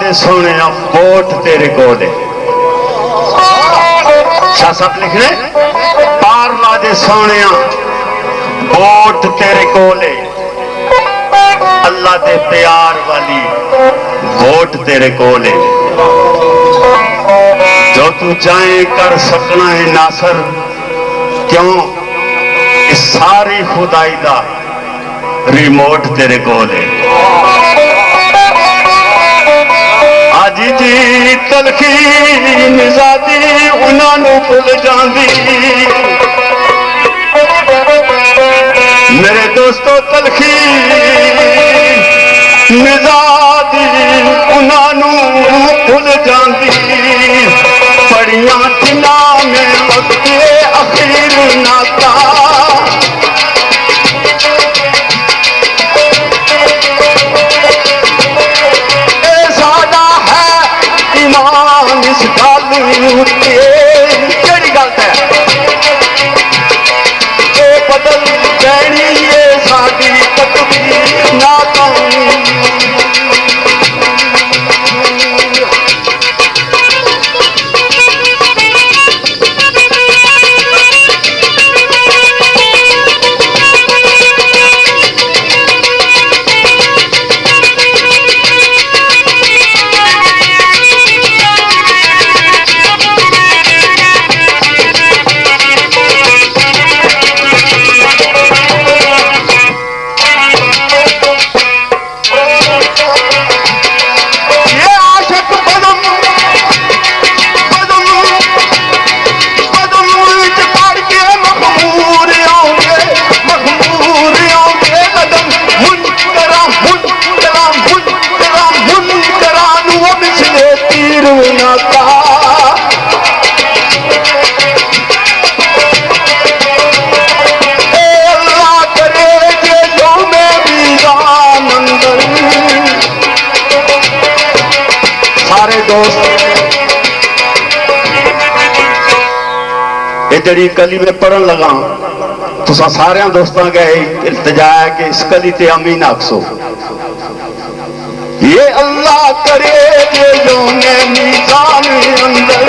दे सोने वोट तेरे कोले। शाह साहब लिख रहे पार ला दे सोने वोट तेरे कोले। अल्लाह दे प्यार वाली वोट तेरे कोले। जो तू चाहे कर सकना है नासर, क्यों इस सारी खुदाई दा रिमोट तेरे कोले। आजी जी तलखी निजादी उन्होंने भुल जाती। मेरे दोस्तों तलखी निजादी उन्होंने भुल जाती। पढ़िया जिन्ना में वक्त अखीर नाता। इस गल केड़ी गल है ये बदल देनी है साडी तकदीर नाकामी। जड़ी कली में पढ़न लगा तो सारे दोस्तों का इल्तजा है कि इस कली ते अमीन आखसो। ये अल्लाह करे जो ने मीज़ान अंदर